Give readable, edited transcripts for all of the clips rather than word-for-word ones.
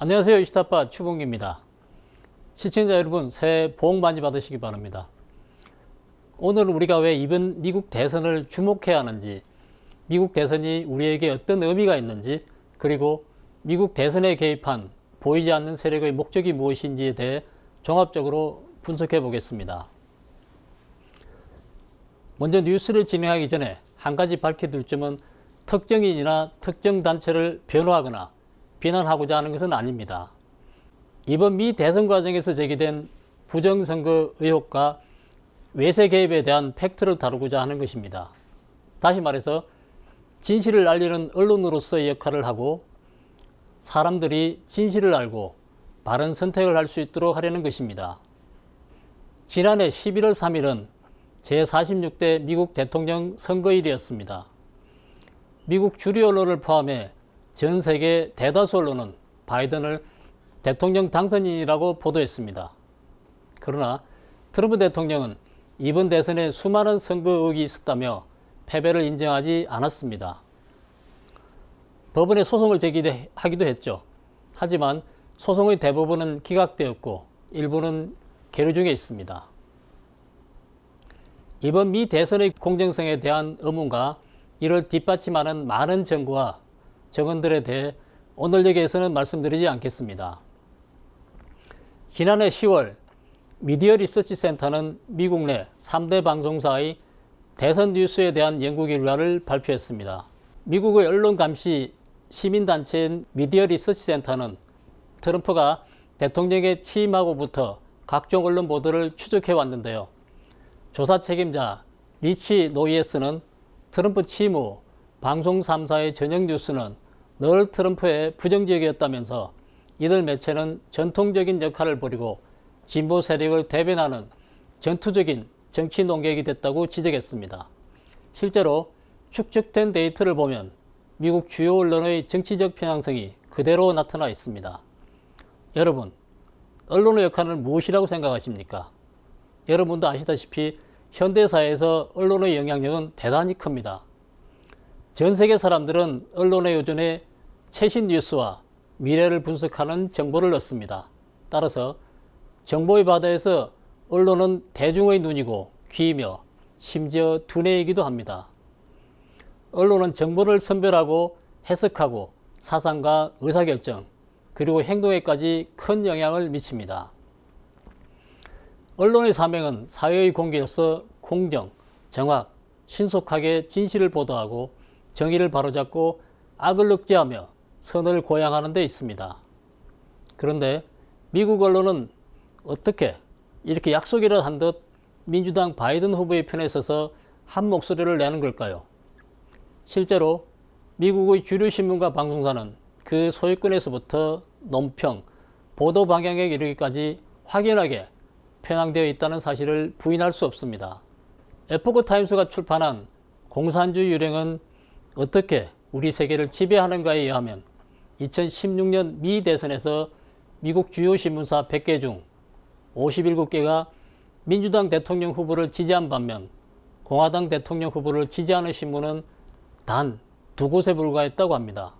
안녕하세요. 이시타파 추봉기입니다. 시청자 여러분, 새해 복 많이 받으시기 바랍니다. 오늘은 우리가 왜 이번 미국 대선을 주목해야 하는지, 미국 대선이 우리에게 어떤 의미가 있는지, 그리고 미국 대선에 개입한 보이지 않는 세력의 목적이 무엇인지에 대해 종합적으로 분석해 보겠습니다. 먼저 뉴스를 진행하기 전에 한 가지 밝혀둘 점은 특정인이나 특정 단체를 변호하거나 비난하고자 하는 것은 아닙니다. 이번 미 대선 과정에서 제기된 부정선거 의혹과 외세 개입에 대한 팩트를 다루고자 하는 것입니다. 다시 말해서 진실을 알리는 언론으로서의 역할을 하고 사람들이 진실을 알고 바른 선택을 할 수 있도록 하려는 것입니다. 지난해 11월 3일은 제46대 미국 대통령 선거일이었습니다. 미국 주류 언론을 포함해 전 세계 대다수 언론은 바이든을 대통령 당선인이라고 보도했습니다. 그러나 트럼프 대통령은 이번 대선에 수많은 선거 의혹이 있었다며 패배를 인정하지 않았습니다. 법원에 소송을 제기하기도 했죠. 하지만 소송의 대부분은 기각되었고 일부는 계류 중에 있습니다. 이번 미 대선의 공정성에 대한 의문과 이를 뒷받침하는 많은 증거와 정언들에 대해 오늘 여기에서는 말씀드리지 않겠습니다. 지난해 10월 미디어 리서치 센터는 미국 내 3대 방송사의 대선 뉴스에 대한 연구 결과를 발표했습니다. 미국의 언론 감시 시민단체인 미디어 리서치 센터는 트럼프가 대통령에 취임하고부터 각종 언론 보도를 추적해 왔는데요. 조사 책임자 리치 노이에스는 트럼프 취임 후 방송 3사의 저녁 뉴스는 늘 트럼프에 부정적이었다면서 이들 매체는 전통적인 역할을 벌이고 진보 세력을 대변하는 전투적인 정치 농객이 됐다고 지적했습니다. 실제로 축적된 데이터를 보면 미국 주요 언론의 정치적 편향성이 그대로 나타나 있습니다. 여러분, 언론의 역할은 무엇이라고 생각하십니까? 여러분도 아시다시피 현대사회에서 언론의 영향력은 대단히 큽니다. 전 세계 사람들은 언론에 의존해 최신 뉴스와 미래를 분석하는 정보를 얻습니다. 따라서 정보의 바다에서 언론은 대중의 눈이고 귀이며 심지어 두뇌이기도 합니다. 언론은 정보를 선별하고 해석하고 사상과 의사결정 그리고 행동에까지 큰 영향을 미칩니다. 언론의 사명은 사회의 공개로서 공정, 정확, 신속하게 진실을 보도하고 정의를 바로잡고 악을 억제하며 선을 고양하는 데 있습니다. 그런데 미국 언론은 어떻게 이렇게 약속이라 한 듯 민주당 바이든 후보의 편에 서서 한 목소리를 내는 걸까요? 실제로 미국의 주류 신문과 방송사는 그 소유권에서부터 논평, 보도 방향에 이르기까지 확연하게 편향되어 있다는 사실을 부인할 수 없습니다. 에포크 타임스가 출판한 공산주의 유령은 어떻게 우리 세계를 지배하는가에 의하면 2016년 미 대선에서 미국 주요 신문사 100개 중 57개가 민주당 대통령 후보를 지지한 반면 공화당 대통령 후보를 지지하는 신문은 단 2곳에 불과했다고 합니다.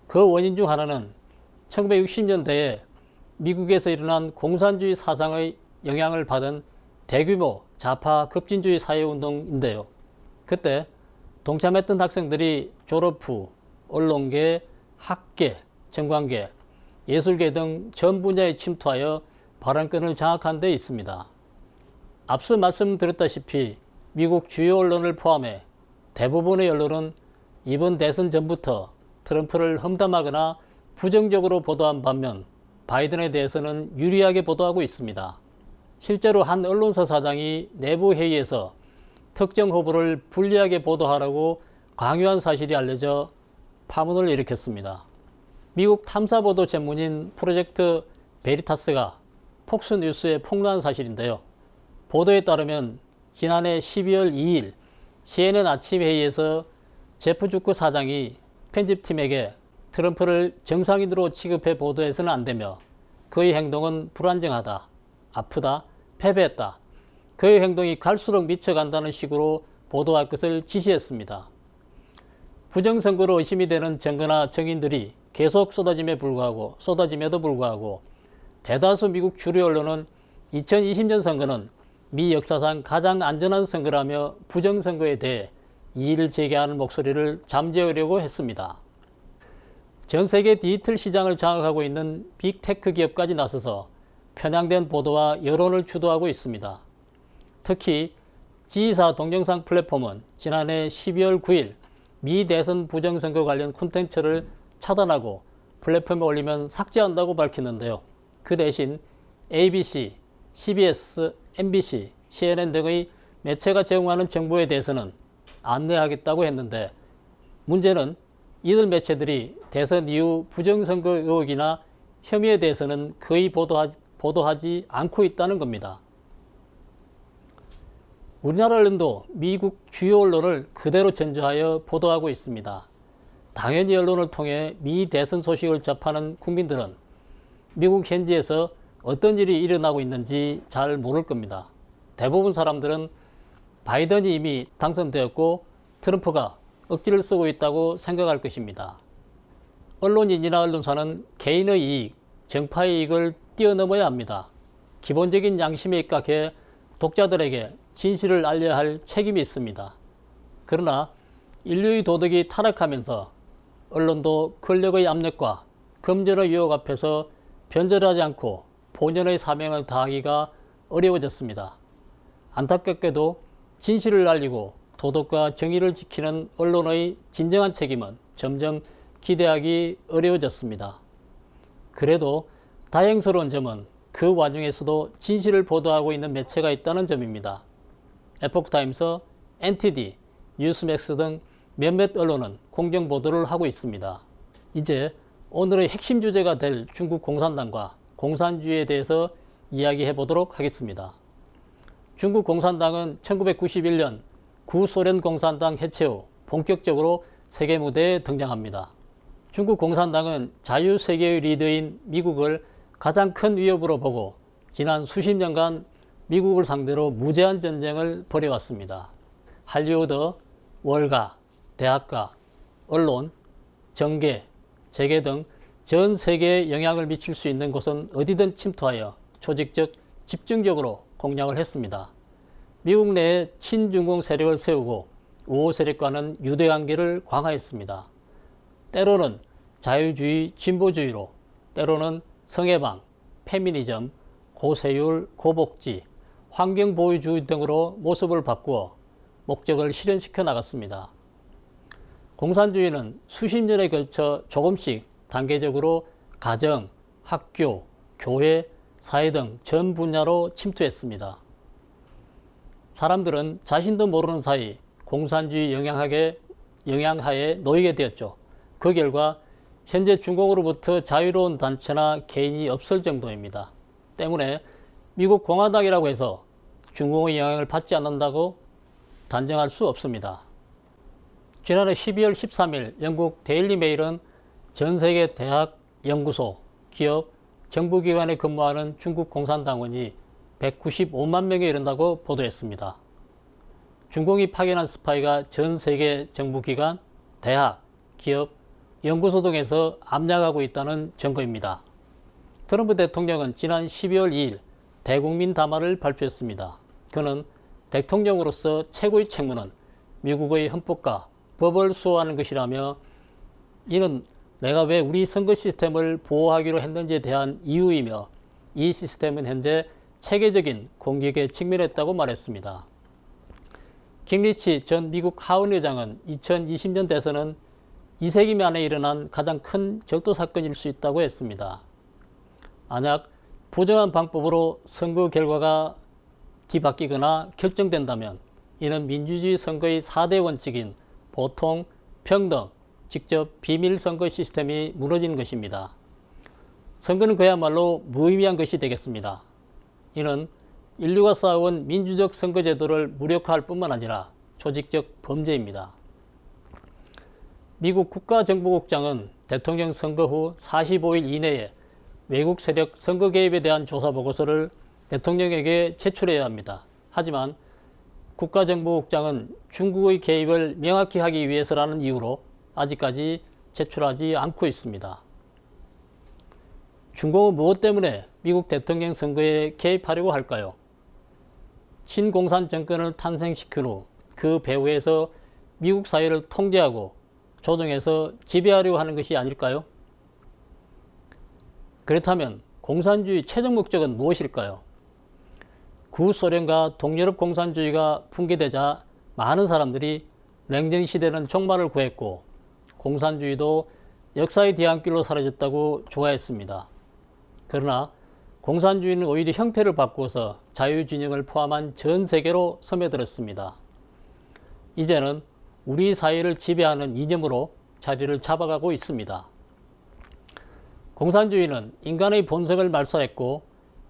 그 원인 중 하나는 1960년대에 미국에서 일어난 공산주의 사상의 영향을 받은 대규모 좌파 급진주의 사회운동인데요. 그때 동참했던 학생들이 졸업 후 언론계, 학계, 정관계, 예술계 등 전 분야에 침투하여 발언권을 장악한 데 있습니다. 앞서 말씀드렸다시피 미국 주요 언론을 포함해 대부분의 언론은 이번 대선 전부터 트럼프를 험담하거나 부정적으로 보도한 반면 바이든에 대해서는 유리하게 보도하고 있습니다. 실제로 한 언론사 사장이 내부 회의에서 특정 후보를 불리하게 보도하라고 강요한 사실이 알려져 파문을 일으켰습니다. 미국 탐사보도 전문인 프로젝트 베리타스가 폭스뉴스에 폭로한 사실인데요. 보도에 따르면 지난해 12월 2일 CNN 아침 회의에서 제프 주크 사장이 편집팀에게 트럼프를 정상인으로 취급해 보도해서는 안 되며 그의 행동은 불안정하다, 아프다, 패배했다, 그의 행동이 갈수록 미쳐간다는 식으로 보도할 것을 지시했습니다. 부정선거로 의심이 되는 증거나 증인들이 계속 쏟아짐에도 불구하고 대다수 미국 주류 언론은 2020년 선거는 미 역사상 가장 안전한 선거라며 부정선거에 대해 이의를 제기하는 목소리를 잠재우려고 했습니다. 전 세계 디지털 시장을 장악하고 있는 빅테크 기업까지 나서서 편향된 보도와 여론을 주도하고 있습니다. 특히 G사 동영상 플랫폼은 지난해 12월 9일 미 대선 부정선거 관련 콘텐츠를 차단하고 플랫폼에 올리면 삭제한다고 밝혔는데요. 그 대신 ABC, CBS, MBC, CNN 등의 매체가 제공하는 정보에 대해서는 안내하겠다고 했는데, 문제는 이들 매체들이 대선 이후 부정선거 의혹이나 혐의에 대해서는 거의 보도하지 않고 있다는 겁니다. 우리나라 언론도 미국 주요 언론을 그대로 전조하여 보도하고 있습니다. 당연히 언론을 통해 미 대선 소식을 접하는 국민들은 미국 현지에서 어떤 일이 일어나고 있는지 잘 모를 겁니다. 대부분 사람들은 바이든이 이미 당선되었고 트럼프가 억지를 쓰고 있다고 생각할 것입니다. 언론인이나 언론사는 개인의 이익, 정파의 이익을 뛰어넘어야 합니다. 기본적인 양심에 입각해 독자들에게 진실을 알려야 할 책임이 있습니다. 그러나 인류의 도덕이 타락하면서 언론도 권력의 압력과 금전의 유혹 앞에서 변절하지 않고 본연의 사명을 다하기가 어려워졌습니다. 안타깝게도 진실을 알리고 도덕과 정의를 지키는 언론의 진정한 책임은 점점 기대하기 어려워졌습니다. 그래도 다행스러운 점은 그 와중에서도 진실을 보도하고 있는 매체가 있다는 점입니다. 에포크타임스, NTD, 뉴스맥스 등 몇몇 언론은 공정 보도를 하고 있습니다. 이제 오늘의 핵심 주제가 될 중국 공산당과 공산주의에 대해서 이야기해 보도록 하겠습니다. 중국 공산당은 1991년 구소련 공산당 해체 후 본격적으로 세계 무대에 등장합니다. 중국 공산당은 자유세계의 리더인 미국을 가장 큰 위협으로 보고 지난 수십 년간 미국을 상대로 무제한 전쟁을 벌여왔습니다. 할리우드, 월가, 대학가, 언론, 정계, 재계 등 전 세계에 영향을 미칠 수 있는 곳은 어디든 침투하여 조직적, 집중적으로 공략을 했습니다. 미국 내에 친중공 세력을 세우고 우호 세력과는 유대관계를 강화했습니다. 때로는 자유주의, 진보주의로, 때로는 성해방, 페미니즘, 고세율, 고복지, 환경보호주의 등으로 모습을 바꾸어 목적을 실현시켜 나갔습니다. 공산주의는 수십 년에 걸쳐 조금씩 단계적으로 가정, 학교, 교회, 사회 등 전 분야로 침투했습니다. 사람들은 자신도 모르는 사이 공산주의 영향하에 놓이게 되었죠. 그 결과 현재 중국으로부터 자유로운 단체나 개인이 없을 정도입니다. 때문에 미국 공화당이라고 해서 중국의 영향을 받지 않는다고 단정할 수 없습니다. 지난해 12월 13일 영국 데일리 메일은 전 세계 대학, 연구소, 기업, 정부기관에 근무하는 중국 공산당원이 195만 명에 이른다고 보도했습니다. 중공이 파견한 스파이가 전 세계 정부기관, 대학, 기업, 연구소 등에서 압력하고 있다는 증거입니다. 트럼프 대통령은 지난 12월 2일 대국민 담화를 발표했습니다. 그는 대통령으로서 최고의 책무는 미국의 헌법과 법을 수호하는 것이라며, 이는 내가 왜 우리 선거 시스템을 보호하기로 했는지에 대한 이유이며 이 시스템은 현재 체계적인 공격에 직면했다고 말했습니다. 깅리치 전 미국 하원 의장은 2020년 대선은 2세기 만에 일어난 가장 큰 절도 사건일 수 있다고 했습니다. 만약 부정한 방법으로 선거 결과가 뒤바뀌거나 결정된다면 이는 민주주의 선거의 4대 원칙인 보통, 평등, 직접 비밀 선거 시스템이 무너지는 것입니다. 선거는 그야말로 무의미한 것이 되겠습니다. 이는 인류가 쌓아온 민주적 선거 제도를 무력화할 뿐만 아니라 조직적 범죄입니다. 미국 국가정보국장은 대통령 선거 후 45일 이내에 외국 세력 선거 개입에 대한 조사 보고서를 대통령에게 제출해야 합니다. 하지만 국가정보국장은 중국의 개입을 명확히 하기 위해서라는 이유로 아직까지 제출하지 않고 있습니다. 중공은 무엇 때문에 미국 대통령 선거에 개입하려고 할까요? 친공산 정권을 탄생시킨 후 그 배후에서 미국 사회를 통제하고 조정해서 지배하려고 하는 것이 아닐까요? 그렇다면 공산주의 최종 목적은 무엇일까요? 구소련과 동유럽 공산주의가 붕괴되자 많은 사람들이 냉전시대는 종말을 구했고 공산주의도 역사의 뒤안길로 사라졌다고 좋아했습니다. 그러나 공산주의는 오히려 형태를 바꾸어서 자유진영을 포함한 전 세계로 스며들었습니다. 이제는 우리 사회를 지배하는 이념으로 자리를 잡아가고 있습니다. 공산주의는 인간의 본성을 말살했고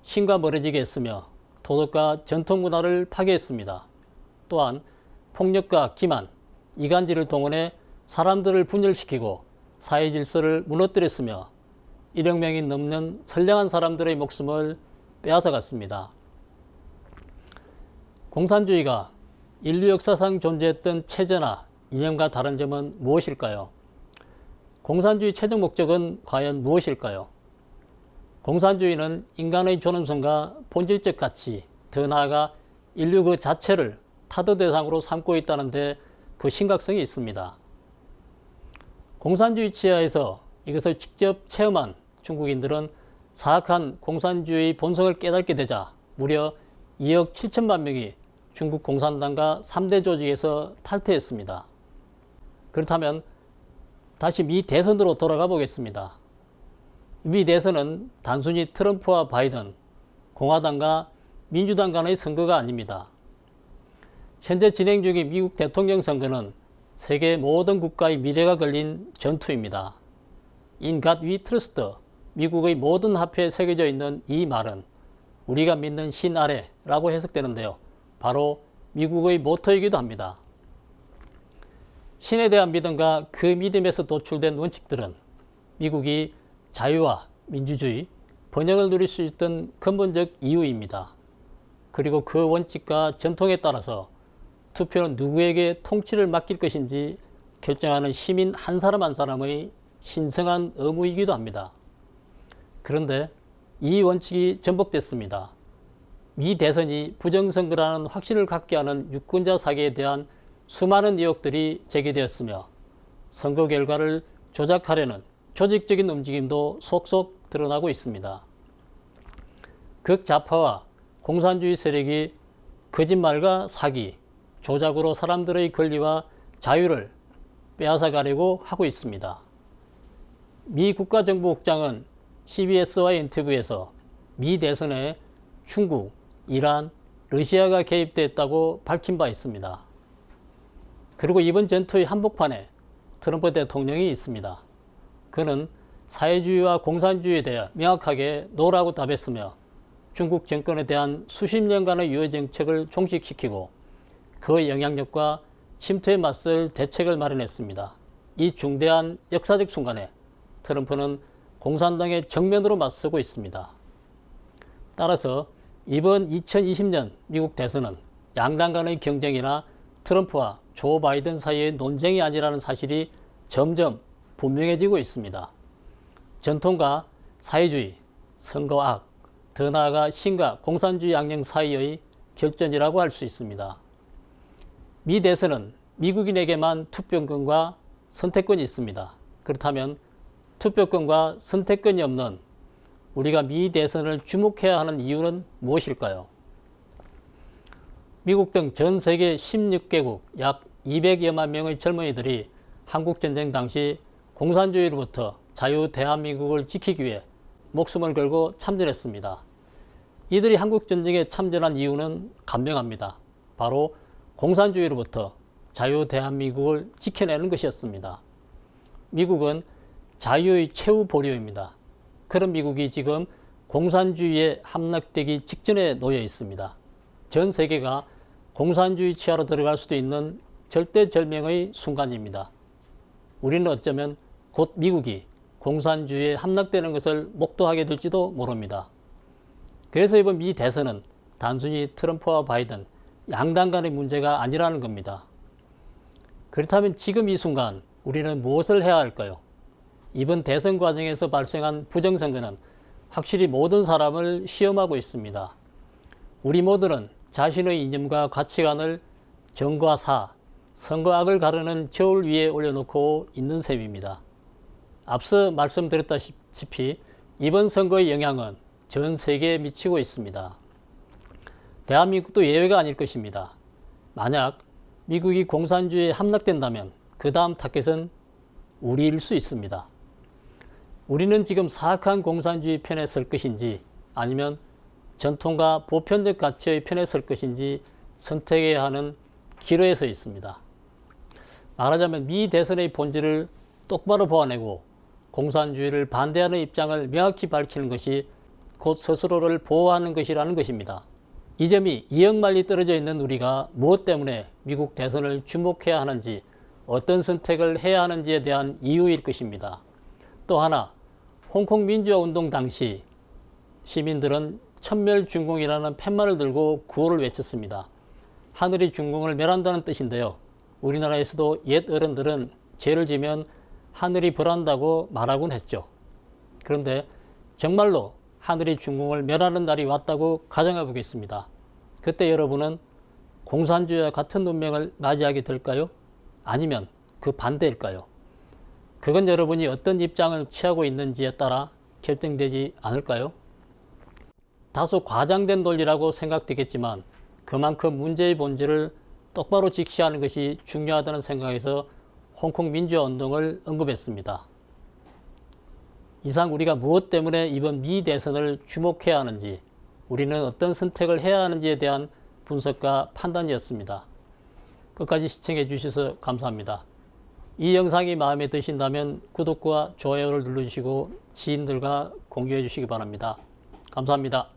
신과 멀어지게 했으며 도덕과 전통문화를 파괴했습니다. 또한 폭력과 기만, 이간질을 동원해 사람들을 분열시키고 사회 질서를 무너뜨렸으며 1억 명이 넘는 선량한 사람들의 목숨을 빼앗아갔습니다. 공산주의가 인류 역사상 존재했던 체제나 이념과 다른 점은 무엇일까요? 공산주의 최종 목적은 과연 무엇일까요? 공산주의는 인간의 존엄성과 본질적 가치, 더 나아가 인류 그 자체를 타도 대상으로 삼고 있다는 데 그 심각성이 있습니다. 공산주의 치하에서 이것을 직접 체험한 중국인들은 사악한 공산주의 본성을 깨닫게 되자 무려 2억 7천만 명이 중국 공산당과 3대 조직에서 탈퇴했습니다. 그렇다면 다시 미 대선으로 돌아가 보겠습니다. 미 대선은 단순히 트럼프와 바이든, 공화당과 민주당 간의 선거가 아닙니다. 현재 진행 중인 미국 대통령 선거는 세계 모든 국가의 미래가 걸린 전투입니다. In God we trust, 미국의 모든 화폐에 새겨져 있는 이 말은 우리가 믿는 신 아래라고 해석되는데요. 바로 미국의 모토이기도 합니다. 신에 대한 믿음과 그 믿음에서 도출된 원칙들은 미국이 자유와 민주주의, 번영을 누릴 수 있던 근본적 이유입니다. 그리고 그 원칙과 전통에 따라서 투표는 누구에게 통치를 맡길 것인지 결정하는 시민 한 사람 한 사람의 신성한 의무이기도 합니다. 그런데 이 원칙이 전복됐습니다. 미 대선이 부정선거라는 확신을 갖게 하는 유권자 사기에 대한 수많은 의혹들이 제기되었으며 선거 결과를 조작하려는 조직적인 움직임도 속속 드러나고 있습니다. 극좌파와 공산주의 세력이 거짓말과 사기, 조작으로 사람들의 권리와 자유를 빼앗아가려고 하고 있습니다. 미 국가정보국장은 CBS와의 인터뷰에서 미 대선에 중국, 이란, 러시아가 개입됐다고 밝힌 바 있습니다. 그리고 이번 전투의 한복판에 트럼프 대통령이 있습니다. 그는 사회주의와 공산주의에 대해 명확하게 노라고 답했으며 중국 정권에 대한 수십 년간의 유해 정책을 종식시키고 그 영향력과 침투에 맞설 대책을 마련했습니다. 이 중대한 역사적 순간에 트럼프는 공산당의 정면으로 맞서고 있습니다. 따라서 이번 2020년 미국 대선은 양당 간의 경쟁이나 트럼프와 조 바이든 사이의 논쟁이 아니라는 사실이 점점 분명해지고 있습니다. 전통과 사회주의, 선거악, 더 나아가 신과 공산주의 양령 사이의 결전이라고 할 수 있습니다. 미 대선은 미국인에게만 투표권과 선택권이 있습니다. 그렇다면 투표권과 선택권이 없는 우리가 미 대선을 주목해야 하는 이유는 무엇일까요? 미국 등 전 세계 16개국 약 200여만 명의 젊은이들이 한국전쟁 당시 공산주의로부터 자유 대한민국을 지키기 위해 목숨을 걸고 참전했습니다. 이들이 한국전쟁에 참전한 이유는 간명합니다. 바로 공산주의로부터 자유 대한민국을 지켜내는 것이었습니다. 미국은 자유의 최후 보류입니다. 그런 미국이 지금 공산주의에 함락되기 직전에 놓여 있습니다. 전 세계가 공산주의 치하로 들어갈 수도 있는 절대절명의 순간입니다. 우리는 어쩌면 곧 미국이 공산주의에 함락되는 것을 목도하게 될지도 모릅니다. 그래서 이번 미 대선은 단순히 트럼프와 바이든 양당 간의 문제가 아니라는 겁니다. 그렇다면 지금 이 순간 우리는 무엇을 해야 할까요? 이번 대선 과정에서 발생한 부정선거는 확실히 모든 사람을 시험하고 있습니다. 우리 모두는 자신의 이념과 가치관을 정과 사, 선과 악을 가르는 저울 위에 올려놓고 있는 셈입니다. 앞서 말씀드렸다시피 이번 선거의 영향은 전 세계에 미치고 있습니다. 대한민국도 예외가 아닐 것입니다. 만약 미국이 공산주의에 함락된다면 그 다음 타겟은 우리일 수 있습니다. 우리는 지금 사악한 공산주의 편에 설 것인지 아니면 전통과 보편적 가치의 편에 설 것인지 선택해야 하는 기로에 서 있습니다. 말하자면 미 대선의 본질을 똑바로 보아내고 공산주의를 반대하는 입장을 명확히 밝히는 것이 곧 스스로를 보호하는 것이라는 것입니다. 이 점이 이역만리 떨어져 있는 우리가 무엇 때문에 미국 대선을 주목해야 하는지, 어떤 선택을 해야 하는지에 대한 이유일 것입니다. 또 하나, 홍콩 민주화 운동 당시 시민들은 천멸중공이라는 팻말을 들고 구호를 외쳤습니다. 하늘이 중공을 멸한다는 뜻인데요. 우리나라에서도 옛 어른들은 죄를 지면 하늘이 벌한다고 말하곤 했죠. 그런데 정말로 하늘이 중공을 멸하는 날이 왔다고 가정해 보겠습니다. 그때 여러분은 공산주의와 같은 운명을 맞이하게 될까요? 아니면 그 반대일까요? 그건 여러분이 어떤 입장을 취하고 있는지에 따라 결정되지 않을까요? 다소 과장된 논리라고 생각되겠지만 그만큼 문제의 본질을 똑바로 직시하는 것이 중요하다는 생각에서 홍콩 민주화 운동을 언급했습니다. 이상 우리가 무엇 때문에 이번 미 대선을 주목해야 하는지, 우리는 어떤 선택을 해야 하는지에 대한 분석과 판단이었습니다. 끝까지 시청해 주셔서 감사합니다. 이 영상이 마음에 드신다면 구독과 좋아요를 눌러주시고 지인들과 공유해 주시기 바랍니다. 감사합니다.